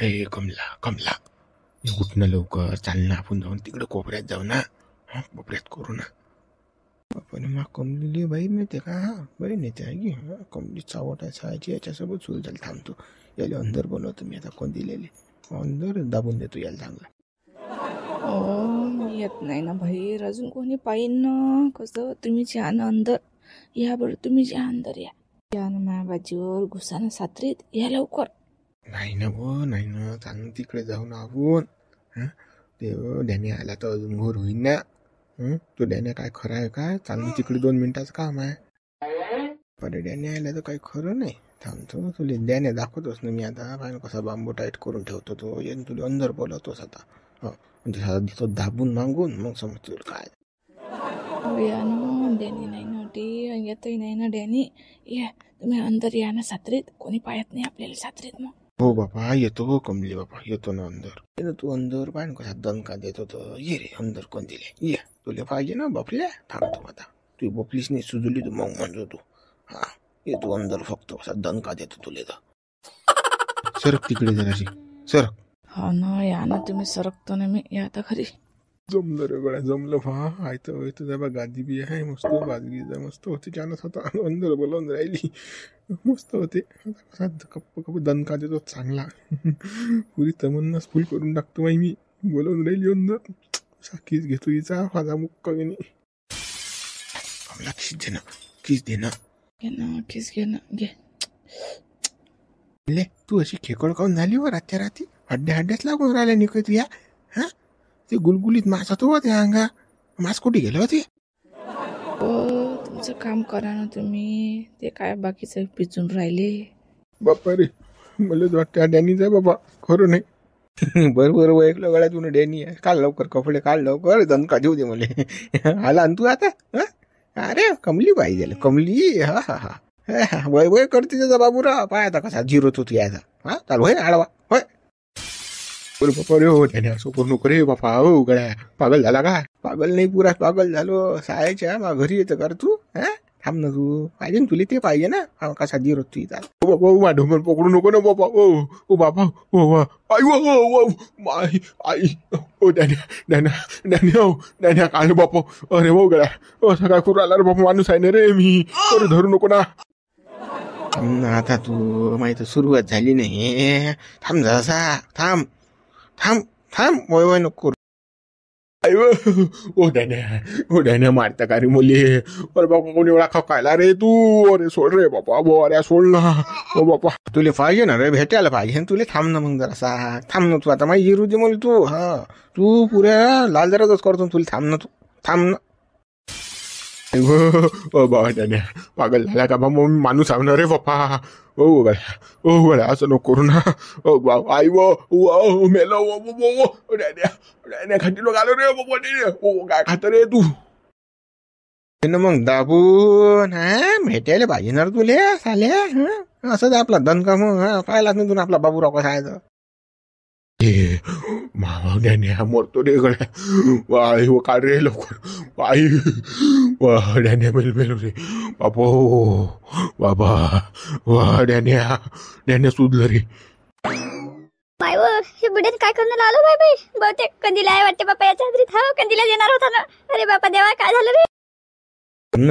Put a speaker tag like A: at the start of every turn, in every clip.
A: अरे कमला कमला, उठणं लवकर, चाल ना, आपण जाऊन तिकडे कोपऱ्यात जाऊ ना. हा, कोपऱ्यात करू ना. आपण मग कमलीली बहीण नेते का? हा, बहीण नेते आहे की. कमली चावट आहे सायची, याच्यासोबत सुरू झालं. थांबतो, याला अंदर बोलवतो मी आता. कोण दिलेली अंदर दाबून देतो याला चांगला.
B: येत नाही ना बाहेर, अजून कोणी पाहिन ना. कसं तुम्हीच या ना अंदर, या बरं तुम्हीच या अंदर, या ना माझ्या बाजीवर घुसाना सात्रीत, या लवकर.
A: नाही ना वो, नाही ना, चांगलं तिकडे जाऊ ना आपण. ते डॅनी आला तर अजून घोर होईन ना. तो डॅनी काय खरं आहे काय? चांगलं तिकडे 2 मिनिटाचं काम आहे. पण डॅनी आला तर काही खरं नाही. थांबतो, तुला डॅने दाखवतोस ना मी आता. पाहिजे कसा बांबू टाईट करून ठेवतो तो. येऊन तुला अंदर बोलवतोस आता. म्हणजे तो दाबून मागून मग समजतो काय.
B: या ना डॅनी, नाही ना टी येतही नाही ना डॅनी. या तुम्ही अंदर या ना सात्रीत, कोणी पाहत नाही आपल्याला सात्रीत. मग
A: हो बापा येतो, कमली बापा येतो ना अंदर. ये तू अंदर, पाहिजे कसा दणका देतो तो. ये रे अंदर, कोण दिले. ये तुला पाहिजे ना बपल्या. थांबतो आता, तू बपलीच नाही सुजली तू मग म्हणतो तू. हा ये तू अंदर, फक्त कसा दणका देतो तुला तर. सरक तिकडे जराशी, सरक.
B: हा ना, या ना तुम्ही, सरकतो ना मी. या आता खरी.
A: जमलं रे गळ्या, जमलं. पहा आयतं जबा गादी बी आहे मस्त, बाजगी मस्त होती. छानच होता. अंदर बोलवून राहिली, मस्त होते. कसा कप्प दणका देतो चांगला. पुरी तमन्नाच फुल करून टाकतो माही मी. बोलवून राहिली अंदर. साखीच घेतो हिचा माझा मुक्का घेणे. कमला खिस दे ना, खिस दे ना.
B: घे ना किस, घे ना, घे.
A: ले तू अशी खेकड काऊन झाली वर रातच्या राती? हड्ड्याच लागून राहिल्या निकय तू या. हा ते गुलगुलीत मास होतो त्या अंगा. मास कुठे गेलं होते?
B: तुमचं काम करा ना तुम्ही. ते काय बाकीचं पिचून राहिले.
A: बाप्पा रे, मला वाटतं डॅनीच आहे बाबा, खरं नाही. बरोबर ऐकलं गळ्यातून डॅनी आहे. काल लवकर कपडे, काढ लवकर, दणका देऊ दे मला. आला तू आता. अरे कमली पाहिजे, कमली. हा हा हा वय वय करते त्याचा बाबूरा. पाय आता कसा जिरोत होती याचा. हा चाल होय आडवा होय. बरं बापा रे, हो त्याने असं करू नको रे बापा. हो गळ्या, पागल झाला का? पागल नाही, पुरा पागल झालो. सायच्या मा घरी येतं कर तू. थांब ना तू, पाहिजे ना तुला ते पाहिजे ना. कसा जिरोत तू इथं. ओ बाबा ढोंगर पकडू नको ना बाबा. ओ बाबा, ओ आई माई आई. ओ डॅन्या काल बापा. अरे हो गळ्या, असं काय करू आला रे बापा. माणूस आहे ना रे मी. अरे धरू नको ना. आता तू माहिती सुरुवात झाली नाही. थांब जसा, थांब थांब थांब. वय वय नको. ओ डॅन्या मारता का रे मुली. अरे बापा कोणी एवढा खकायला रे तू. अरे सोड रे बापा, अरे सोड ना. ओ बापा तुला पाहिजे ना रे, भेटायला पाहिजे तुला. थांब ना मग जरासा, थांब ना तू. आता माझी जिरू दे मला तू. हा तू पुऱ्या लाल जराच करतो तुला. थांब ना तू, थांब ना. बाबा डॅन्या पागल झाला का बा. मग माणूस आहे ना रे बापा. ओ गळ्या असं नको करू ना. ओ बा आई वो मेलो. डॅन्या खाटी लोक आलो रे बाबा. ओ काय खात रे तू. मग दाबून भेटायला पाहिजे ना तुले साले. असं आपला दणका मग पाहिलाच नाही तुला आपला बाबूराव कसा आहे. डॅन्या मरतो रे गड्या. वाई व काढ रे लवकर. वाई वा डॅन्या मेलो रे बापो. बाबा वा डॅन्या सुधलं रे.
C: बाय हे बुड्याने काय करून आलो बाय. बहुतेक कंदीला आहे वाटते बापा. याच्या हातरीत हा कंदीला येणार होता ना. अरे बापा देवा, काय झालं रे.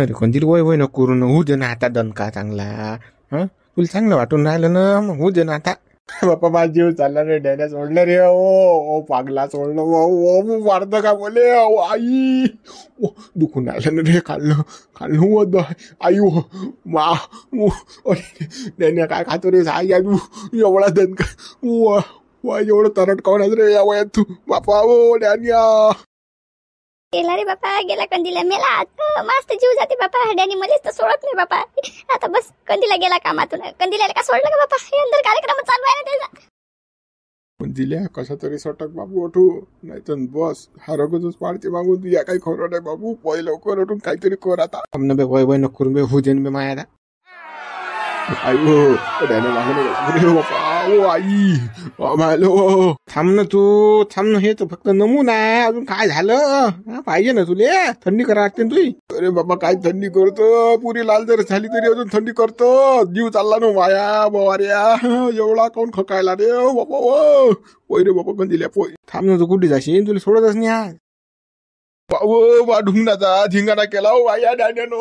A: रे कंदील वय वय नको करू ना. होऊ दे ना आता दणका चांगला. तुला चांगलं वाटून राहिलं ना, मग होऊ दे ना आता. बापा माझा जीव चालला रे. डॅन्या सोडलं रे. ओ पागला सोडलं. ओ वाढतं का बोले. आई दुखून आलं ना रे. खाल्लं आई. मा डॅन्या काय खातो रे. आई तू एवढा दणका. एवढं तरट काऊन रे या वयात तू बापा. ओ डॅन्या
C: गेला रे बापा, गेला कंदीला. मेला मस्त जीव जाते बापा. डॅनी मलाच तर सोडत नाही बापा. आता बस कंदीला गेला कामातून. कंदीला का सोडलं का बापा. हे अंदर कार्यक्रम चालू आहे ना त्याचा.
A: दिल्या कसा तरी सटक बाबू उठू. नाही तर बस हरगतच पाडते मागून तू. या काही खरं नाही बाबू. पै लवकर उठून काहीतरी कर आता. बे वय वय नको करून बे. होऊ दे बे माया. आई हो डॅने मागून बापा. ओ आई मायलो थांब ना तू थांब ना. हे तर फक्त नमुना आहे. अजून काय झालं पाहिजे ना तुले. थंडी करा वाटते ना तुझी. अरे बाबा काय थंडी करतो. पुरी लाल जर झाली तरी अजून थंडी करतो. जीव चालला ना माया बवाऱ्या. एवढा कोण खकायला रे बाबा. पोय रे बाबा कंदिल्या पोय. थांब ना तू कुठे जाशील. तुला सोडतच नाही आज. बाबा ढुंगणाचा धिंगाणा केला वाया डाण्यानो.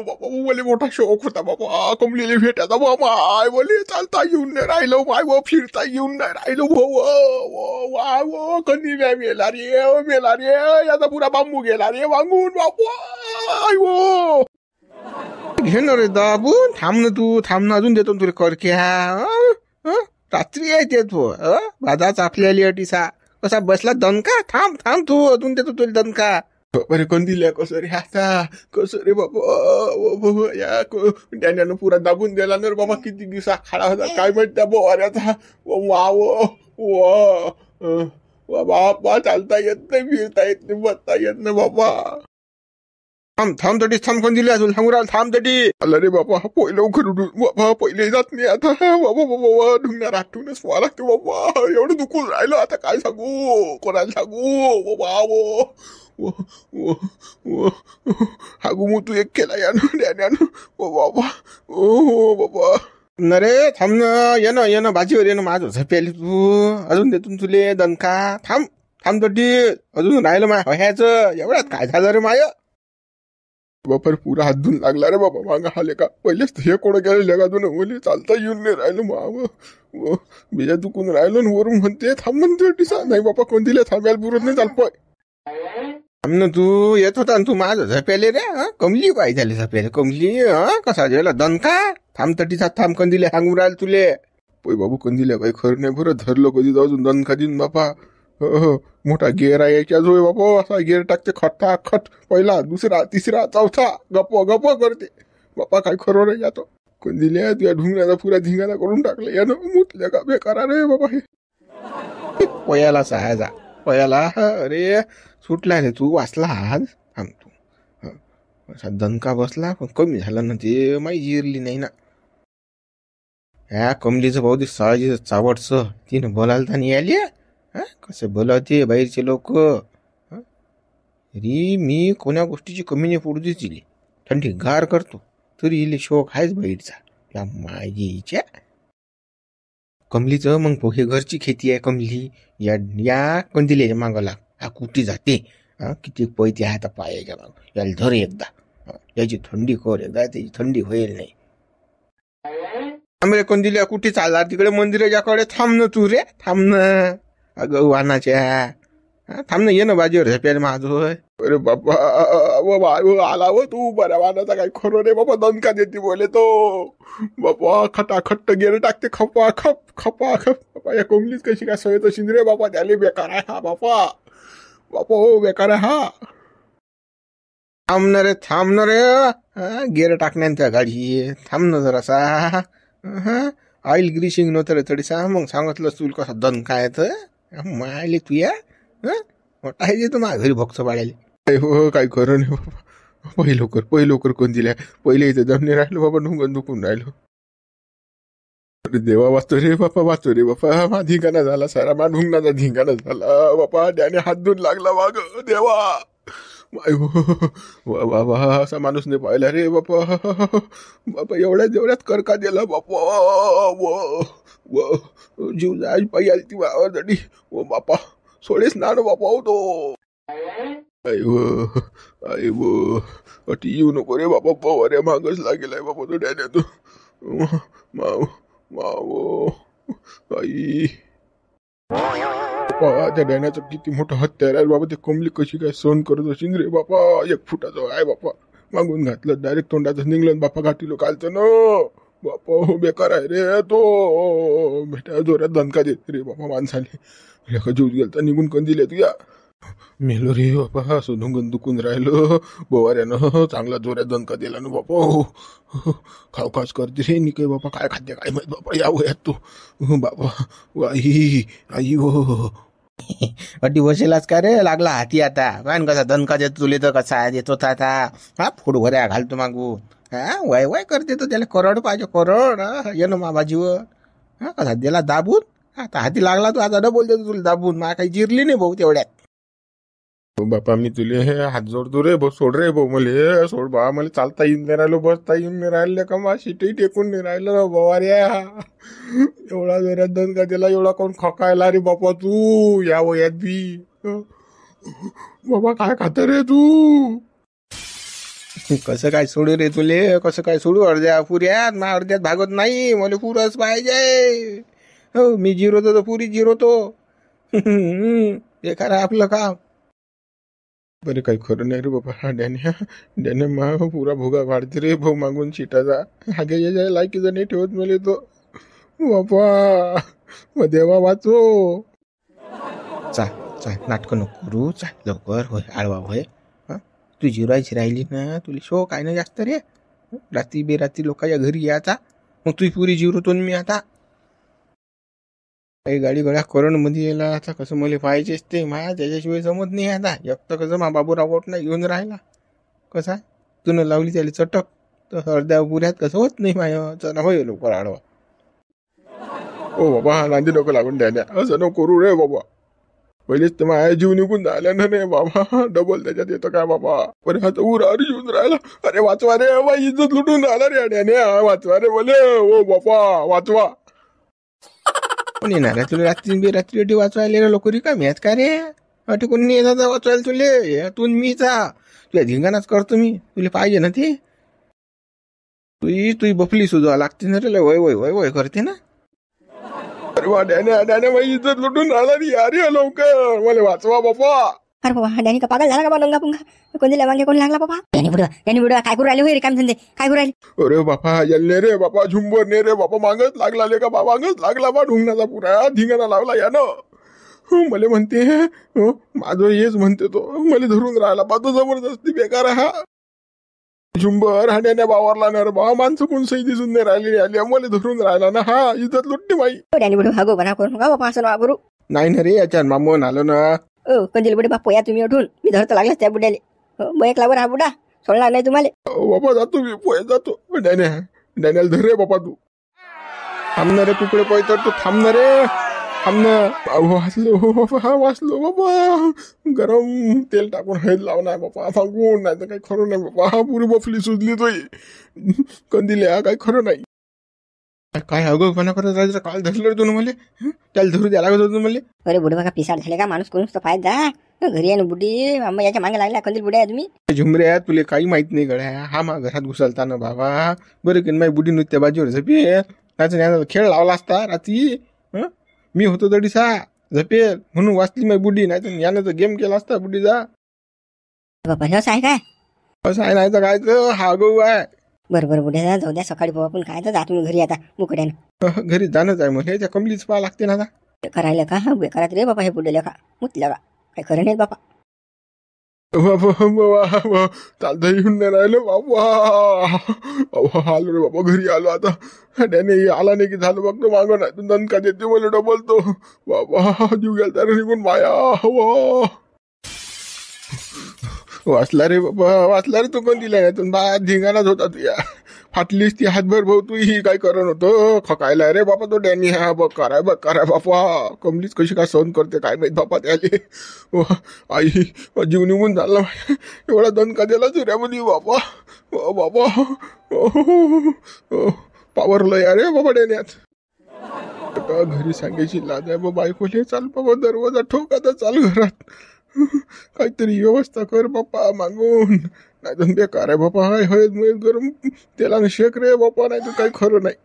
A: बाबा मला मोठा शौक होता बाबा कमलेली भेटायचा. बाबा बोले चालता येऊन नाही राहिलो माय व फिरता येऊन नाही राहिलो भाऊ. कंदिल्या मेला रे याचा पुरा बांबू गेला रे वांगून बाबा. घेणार रे दाबून. थांब ना तू थांब ना. अजून देतो तुला करक्या. रात्री आहे ते तू बाजा चापलेली अटीसा कसा बसला दणका. थांब थांब तू अजून देतो तुला दणका. बरे कंदिल्या कसं रे आता कसं रे बाबा. या त्यानं पुरा दाबून दिला ना रे बाबा. किती दिवसा खाडा होता काय माहित त्या बोवाऱ्याचा. बाबा चालता येत नाही फिरता येत नाही बसता येत नाही बाबा. थांब तटी थांब कंदिल्या अजून सांगू राहिला. थांब तटी. आला रे बाबा पहिले लवकर उठून बाबा. पहिले जात नाही आता बाबा. ढुंगणार आठवूनच व्हा लागते बाबा. एवढं दुखून राहिलं आता काय सांगू कोणाला सांगू बाबा. हागू मग तू एक केला यानं बाबा. ओ बाबा नरे थांब ना. येणं भाजीवर येणं माझं झपेल तू. अजून देतून तुले दणका. थांब तटी अजून राहिलं माय ह्याचं. एवढ्यात काय झालं रे माय. बापर पुरा हात धुवून लागला रे बाबा. मागं हाले का पहिलेच हे कोण गेले लगादून मुली चालता येऊन नाही राहिलं माव. बिजा दुखून राहिलो वरून म्हणते थांब म्हणते टिसा. नाही बाबा कोण दिले थांबायला पुरत नाही. चाल पय थांब ना तू. येत होता तू माझं झपेले रे. कमली काय झाली झपेले कमली. कसा गेला दणका. थांब तटीचा थांब कंदिले सांगून राहिल तुले. पै बाबू कंदिल्या काही खरं नाही बरं. धरलं कधी अजून दणका देऊन बापा. मोठा गेर आहे याच्या जो बापा. असा गेर टाकते खट्टा खट. पहिला दुसरा तिसरा चौथा गप्प करते बापा. काय खरं रे जातो कंदिल्या. तुझ्या ढुंगण्याचा पुरा धिंगाणा करून टाकला यानं. मुतल्या का बेकारा रे बाबा. हे पयाला सहायचा पयाला. अरे सुटला रे तू वाचला आज. थांब तू. असा दणका बसला पण कमी झाला ना ते. माही जिरली नाही ना. ह्या कमलीचं भाऊ ते साळजी चावटचं तिनं बोलायला तर नाही आली. कसं बोलावते बाहेरचे लोक. तरी मी कोण्या गोष्टीची कमी नाही पडू दिली. थंडी गार करतो तरी इले शोक आहेच बाहेरचा. या मायेच्या कमलीचं मग हे घरची खेती आहे कमली. या कंदिल्याच्या मागाला हा कुठे जाते. किती पैते आहे आता पायाच्या माग. याला धर एकदा. याची थंडी कर एकदा. त्याची थंडी होईल नाही. आम्ही कंदिल्या कुठे चालला तिकडे मंदिराच्याकडे. थांब ना तू रे थांब ना. अगं वाहनाच्या थांब ना. ये ना बाजीवर झेप्याला माझं. अरे बाबा आला व तू बऱ्या वाहनाचा काय खरं रे बाबा. दणका देते बोले तो बाबा. खटाखट्ट गेर टाकते खपा खप बाबा. या कोंबलीच कशी काय सवय तशी रे बाबा. त्याला बेकार आहे हा बापा. हो बेकार आहे हा. थांब ना रे. गेर टाकण्यान त्या गाडी. थांब ना जरासा. ऑइल ग्रीशिंग नव्हतं रे थोडीसा. मग सांगितलं तुला कसा दणका आहे तर मायले तू या. मोठा आहे तू माझ्या घरी भक्स बाळायला. हो काय खरं नाही बाबा. पहिले लवकर कोण दिल्या. पहिले इथे जमणे राहिलो बाबा. ढुंगण दुखून राहिलो. अरे देवा वाचतो रे बापा. मा धिंगाणा झाला सारा. मा ढुंगणाचा धिंगाणा झाला बापा. त्याने हात धुवून लागला माग देवा. बाबा असा माणूस नाही पाहिला रे बापा. एवढ्यात करका दिला बापा. जीव जाय पायी आली ती वावरसाठी. ओ बापा सोडेच ना बापा हो तो. अटी येऊ नको रे बापा. पवाऱ्या मागच लागेलाय बापा तो डॅन्या तो. माव आई त्या डॅन्याचं किती मोठं हत्यार आहे बाबा. ते कमली कशी काय सहन करत असेल रे बापा. 1 फुटाचं आहे बापा. मागून घातलं डायरेक्ट तोंडाचं निघलं बापा. घाटीलो कालचं ना बापा. बेकार आहे रे तो. भेटा जोरात दणका देत रे बापा माणसाले. जीव गेलता निघून कंदिल्या तुझ्या. मेलो रे बापा. सुधून दुखून राहिलो बोवाऱ्यानं. चांगला जोरात दणका दिला ना बापा. खावखास करते रे निकय बापा. काय खाद्य काय माहित बापा या वयात तो बापा. आई हो
D: अटी बसेलाच का रे. लागला हाती आता. काय कसा दणका देतो तुले तर कसा देत होता आता. फुड भऱ्या घालतो मागू. वाय करते तो. त्याला करोड पाहिजे करोड. ये ना मा बाजीवर. हा कसा दिला दाबून. आता हाती लागला तू आता डबल देतो तुला दाबून. मला काही जिरली नाही भाऊ तेवढ्यात.
A: हो बापा मी तुले हात जोडतो रे भाऊ, सोड रे भाऊ, मले सोड बा. मला चालता येऊन नाही राहिलो, बसता येऊन नाही राहिलं का, मा सीटही टेकून नाही राहिलं ना बाबा रे. एवढा जोरात दन का त्याला, एवढा कोण खकायला रे बापा तू या वयात बी. बाबा काय खात रे तू.
D: कसं काय सोडू रे तुले, कसं काय सोडू. अर्ध्या पुऱ्यात मा अर्ध्यात भागत नाही. मला पुरच पाहिजे. हो मी जिरवतो तर पुरी जिरवतो. हे करा आपलं काम.
A: बरे काही खरं नाही रे बाबा. डॅने मा पुरा भोगा वाढते रे भाऊ मागून शिटाचा. हागे याच्या लायकीचा नाही ठेवत मला तो बापा. मग देवा वाचो.
D: चाल चाल नाटकं नको करू. चाल लवकर होय आळवा होय. तू जिरायची राहिली ना, तुला शो काय ना जास्त रे. रात्री बेरात्री लोकांच्या घरी यायचा, मग तुझी पुरी जिरवतो मी आता. काही गाडी गड्या करण मध्ये यायला आता कसं मला पाहिजेच ते माया, त्याच्याशिवाय जमत नाही आता. एक तर कसं मा बाबूराव नाही घेऊन राहिला, कसा तू न लावली त्याला चटक तर अर्ध्या पुऱ्यात कसं होत नाही माया. चला होय लवकर आडवा.
A: ओ बाबा नांदी डोकं लागून द्या, असं नको करू रे बाबा. पहिलेच तर माझ्या जीव निघून झाल्या ना रे बाबा. डबल त्याच्यात येतं काय बाबा. अरे आता उरावर येऊन राहिला. अरे वाचवा रे बाबा, इज्जत लुटून राहिला रे अड्याने. वाचवा रे बोले. ओ बापा वाचवा.
D: कोणी येणार आहे तुला रात्री बेरात्री वाचवायला लोक रिकामी आहेत का रे. अटे कोणी येतात वाचवायला तुले. तू मीचा तुला धिंगाणाच करतो मी. तुला पाहिजे ना ते. तुझी बफली सुद्धा लागते ना रे. वय वय वय वय करते ना.
A: अरे वा डॅने माझी इज्जत लुटून राहिला रे. अरे लवकर मला वाचवा बापा.
C: अरे बाबा डॅनी का पागल झाला का बा डोंगा पुंगा. कोणती वांगे कोण लागला बाबा. डॅनी बुडवा काय करू राहिले होय रे काम धंदे काय करू राहिले.
A: अरे बापा याले रे बापा झुंबर ने रे बापा. मागच लागला ले का बा. मागच लागला बा. ढुंगणाचा पुरा धिंगाणा लावला यानं. मला म्हणते माझं हेच म्हणते तो. मला धरून राहिला बा तो जबरदस्ती बेकार हा झुंबर. हाड्याने बावरला ना रे बा. माणसं कोण सही दिसून नाही राहिली. आली मला धरून राहिला ना. हा इज्जत लुटते माई.
C: डॅनी बुडवा हागो बना करून का बापा असं वापरू.
D: नाही ना रे याच्यात मामून आलो ना.
C: ओ कंदील बुडे बापू या तुम्ही उठून. मी धरतो लागलाच त्या बुड्याले. बयक लावर हा बुडा सोडणार नाही तुम्हाला.
A: बाबा जातो मी पोहे जातो. डॅनियल धर रे बापा तू. थांबणार रे कुकडे पोहे तर तू थांबणार रे. थांबणार. वाचलो बाबा. वाचलो बाबा. गरम तेल टाकून हळद लावणार बापा मागून. नाही तर काही खरं नाही बाबा. पुरी बफली सुजली तोय कंदिल्या. काही खरं नाही.
D: काय अगोपणा करत राहायचं. काल धरलं तू मला. त्याला धरू द्या लागत होतं मला.
C: अरे बुडे बघा पिसाड झाले का माणूस कोणच तर फायदा. घरी आहे ना बुडी आम्ही याच्या मागे लागला. कंदील बुड्या आहे तुम्ही.
D: झुमऱ्या तुले काही माहित नाही गड्या. हा मा घरात घुसलता ना बाबा. बरं की माझी बुडी नुसत्या बाजूवर झपेल. त्याचा खेळ लावला असता रात्री. मी होतो तडीसा झपेल म्हणून वाचली माझी बुडी. नाही तर यानं तर गेम केला असता बुडीचा.
C: बाबा असं आहे काय.
D: असं आहे नाही तर काय तर हा गहू आहे.
C: बरं बुड्या जाऊ द्या. सकाळी बाबा पण काय तर जा तुम्ही घरी आता मुकड्यानं.
D: घरी जाणंच आहे मग. त्या कमलीच पाहा लागते ना आता.
C: करायला का बेकारात रे बाबा हे बुड्याला का मुतल्या का काय खरं नाही बाबा.
A: बाबा चालता येऊन नाही राहिलं बाबा. आलो रे बाबा घरी आलो आता. डॅने आला नाही की झालं बघतो मागं. नाही दणका देते मला डबल तो बाबा. जीव गेला तर निघून माया. वाचला रे बाबा. वाचला रे तू कोण दिला नाही. बा धिंगाणाच होता तू या. फाटलीस ती हातभर भाऊ. तू ही काय करण होतं. खकायला रे बापा तो डॅनी. हा बघ कराय बापा. कमलीच कशी काय सहन करते काय माहित बापा त्याले. आई जीव निघून झाला. एवढा दणका दिला चुऱ्यामध्ये बापा. बाबा पावरलं या रे बाबा डॅन्यात. घरी सांगायची लाज आहे बाबा बायकोले. चाल बाबा दरवाजा ठोक आता. चाल घरात. काहीतरी व्यवस्था कर बापा मागून. नाही तर बेकार आहे बापा. हाय हळद मळद गरम तेलानं शेक रे बापा. नाही तर काही खरं नाही.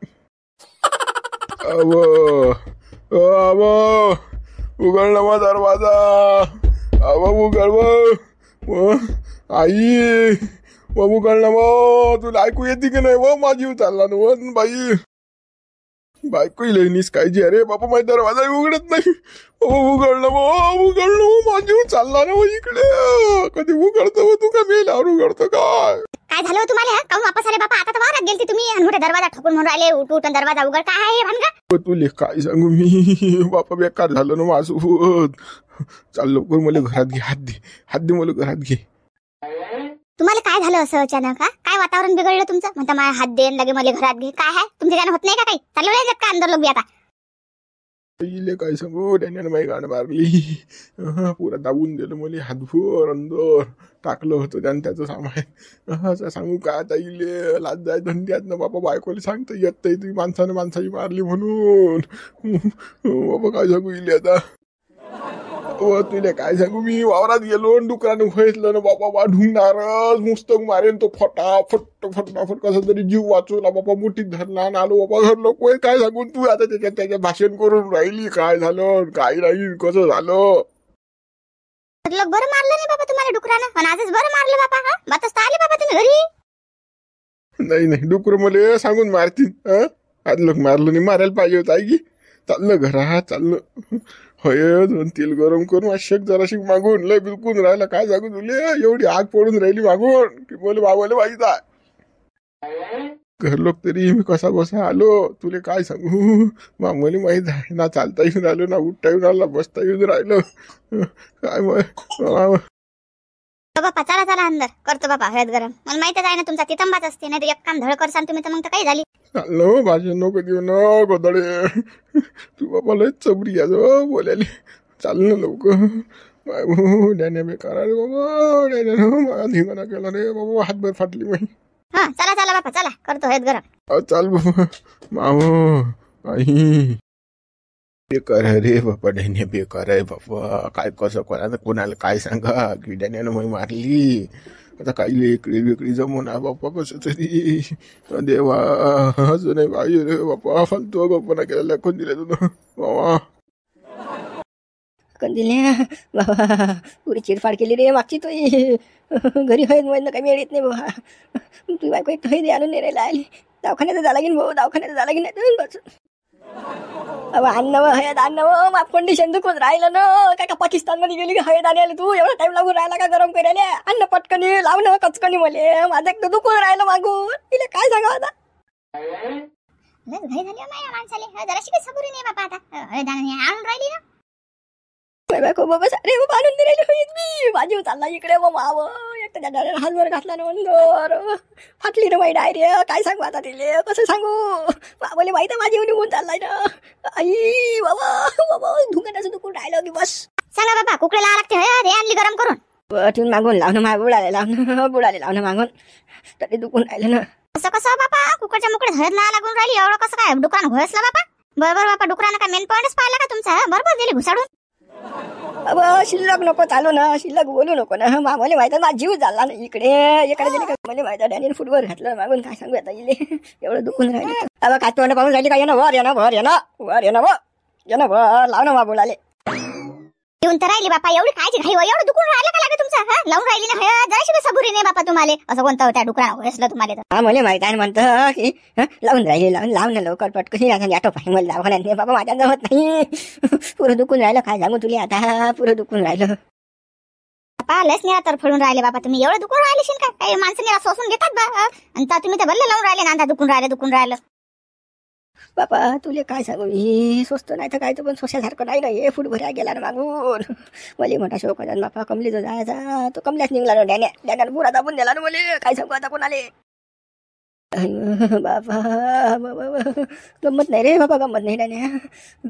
A: उघड ना मग दरवाजा. उघड आई. उघड ना मग. तुला ऐकू येते की नाही. माझी चालला ना बाई. बायको लईनीस काळजी. अरे बापा माझा दरवाजा उघडत नाही. उघडलं माझी चालला ना इकडे. कधी उघडतो तू का मेल्यावर उघडतो काय.
C: काय झालं तुम्हाला काऊन वापस आले बापा. आता तर वावरात गेलते तुम्ही आणि मोठे दरवाजा ठोकून म्हणून राहिले. उठ दरवाजा उघड. काय आहे भानगा.
A: तुले काय सांगू मी बापा. बेकार झालं ना माझं. चाल लवकर मला घरात घे. हात दे मला घरात घे.
C: तुम्हाला काय झालं असं अचानक. काय वातावरण बिघडलं तुमचं. म्हणता माझ्या हात दे लगे मला घरात घे. काय आहे तुमच्या त्यानं होत नाही का काही. चालू राहिलं का अंदर लोक बी आता.
A: इले काय सांगू त्याने माझी गाणं मारली. पुरा दाबून दिलं मला हातभर अंदर टाकलं होतं त्यानं त्याचं सामान. असं सांगू का आता इले लाज जाय धंद्यात ना बाबा. बायकोला सांगता येत नाही तुम्ही माणसानं माणसाची मारली म्हणून. बाबा काय सांगू इले आता. तुला काय सांगू मी वावरात गेलो डुकरानं खोयसलं ना बाबा. ढुंगणारच मुस्तक मारेन तो फटाफट कसा तरी जीव वाचवला बाबा. मुठीत धरला आणि आलो बाबा घर. लोक काय सांगू तू आता त्याच्या भाषण करून राहिली. काय झालं काय नाही कसं झालं.
C: लोक बरं मारलं नाही बाबा तुम्हाला डुकरानं. पण आजच बरं मारलं बाबा. बातच आले बाबा तुम्ही घरी.
A: नाही डुकर मला सांगून मारतील. आज लोक मारलं नाही. मारायला पाहिजे होतं आई की. चाललं घरात चाललं. हळद आणि तेल गरम करून अशक जराशी मागून लय बिलकून राहिला. काय सांगू तुले एवढी आग पडून राहिली मागून की मला बाबाला माहित आहे. घर लोक तरी मी कसा बसा आलो तुले काय सांगू. मला माहित आहे ना. चालता येऊन राहिलो ना उठता येऊन राहिला बसता येऊन राहिलं. काय मग
C: बापा चला अंदर करतो बाबा हळद गरम. मला माहितच आहे ना तुमचा तितंबाच असते. नाही तर एक काम धड करसान तुम्ही तर मग तर काही झाली.
A: चाललो भाषण नको देऊ न गोदडे. तू बाबा लय चबरी आहे बोलायला. चाल ना लवकर. डॅन्या बेकार रे बाबा. डॅन्यानं धिंगाणा केला रे बाबा. हातभर फाटली मी.
C: हा चला बापा चला करतो हळद गरम.
A: चाल बाबा मावो आई. बेकार आहे रे बाबा. डॅन्या बेकार आहे बाबा. काय कसं कोणाला काय सांगा की डॅन्यानं मी मारली. आता काही लेकडी वेकडी जमून आहे बाप्पा कसं तरी. देवा असं नाही पाहिजे रे बाप्पा. फालतू गप्पा केलेला कोण दिले तुला बाबा.
E: कंदिल्या बाबा पुरी चिरफाड केली रे मागची तो. घरी हळद मधनं काही मिळत नाही बाबा. तू बायको एक हळद आणून नाही राहिला आली. दवाखान्यात जा लागेल भाऊ. दवाखान्यात जा लागेल नाही बस. अबा अन्न हळद अन्न मा कंडिशन दुखून राहिलं ना. काय का पाकिस्तान मध्ये गेली का हळद आणायला तू. एवढा टाइम लागून राहिला का गरम करायला. अन्न पटकनी लावणं कचकनी मले. माझं एकदा दुखून राहिलं मागून. तिला काय सांगा आता.
C: घाई झाली माझ्या माणसाले. जराशी काही सबुरी नाही बापा. आता हळद आणून राहिली ना.
E: बाबा बाबा सारे बाबा आणून दिलेली होईल मी. माझी चालला इकडे मग माव एक त्या डायरेक्ट हालवर घातला ना अंदर. फाटली ना माझी डायरेक्ट. काय सांगू आता तिले कसं सांगू. बाबाले माहित आहे माझी निघून चाललाय ना. आई बाबा बाबा धुंगाण्याचं दुखून राहिलं की बस.
C: सांगा बाबा कुकडेला लागते हळद. आणली गरम करून.
E: ठेवून मागून लावणं मा बुडाले लावणं मागून तरी दुखून राहिलं ना.
C: कसं कसं बापा कुकडच्या मुकडे हळद ना लागून राहिली. एवढं कसं काय दुकान घोसला बापा. बरोबर बापा डुकरानं काय मेन पॉइंटच पाहिला का तुमचा. बरोबर दिली घुसाडून.
E: अब शिल्लक नको चालू ना. शिल्लक बोलू नको ना. मला माहिती माझा जीव झाला ना इकडे गेले का. मला माहिती डॅनीने फुटबॉल घातलं मागून. काय सांगू आता इले एवढं दुखून राहिलं. अब काय तोंड पाहून राहिली का. येणं वर लावणं मा बोलाले.
C: येऊन तर राहिली बापा. एवढी कायची घाई. एवढं दुखून राहिलं का लागे तुमचं. लावून राहिली ना हळद. जराशी सबुरी नाही बापा तुम्हाला. असं कोणतं त्या डुकरानं घोसलं तुम्हाला.
E: हा मला माहित आहे म्हणतं की लावून राहिली लावून लवकर पटकशी ऑटो पाहिजे मला दवाखान्यात नाही बाबा. माझ्या जमत नाही. पुरं दुखून राहिलं. काय सांगू तुला आता. पुरं दुखून राहिलं
C: बापा. लस नाही तर फडून राहिले बापा तुम्ही. एवढं दुखून राहिले का. काही माणसाने सोसून घेतात बा. आणि तुम्ही तर भल्ले लावून राहिले ना. दुखून राहिलं
E: बापा. तुले काय सांगू मी. स्वस्त नाही तर काय तर पण सोशासारखं नाही ना. हे फूट भऱ्या गेला ना मागून. मला मोठा शोक होता बापा. कमलीचा जायचा तो कमल्याच निघला ना. डॅन्यानं बुरा दाबून दिला ना मला. काय सांगू आता कोणाले. बाबा गंमत नाही रे बाबा. गंमत नाही डॅन्या.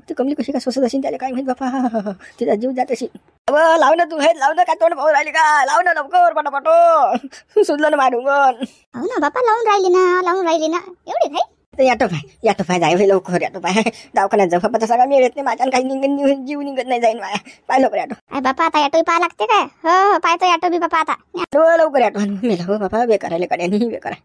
E: तू कमली कशी काय सोसत असेल त्याला काय माहित बापा. तिचा जीव जात अशी. लाव ना तू हे लाव ना. काय तोंड पाहून राहिली का. लाव ना लवकर पटापटो. सुजलं ना मारून.
C: हो ना बापा. लावून राहिली ना. एवढी घाई.
E: याटो पाय जाय लवकर. याटो पाय दवाखान्यात जाऊ बाबा. सगळा मिळत नाही माझ्या. काही जीव निघत नाही जाईन माझ्या. पाय लवकर याटो.
C: अरे बापा आता याटो पाहा लागते काय. हो पाहतो याटो बी बापा आता.
E: लवकर याटो. मेला हो बाबा. बेकार आहे कड्यानी बेकार आहे.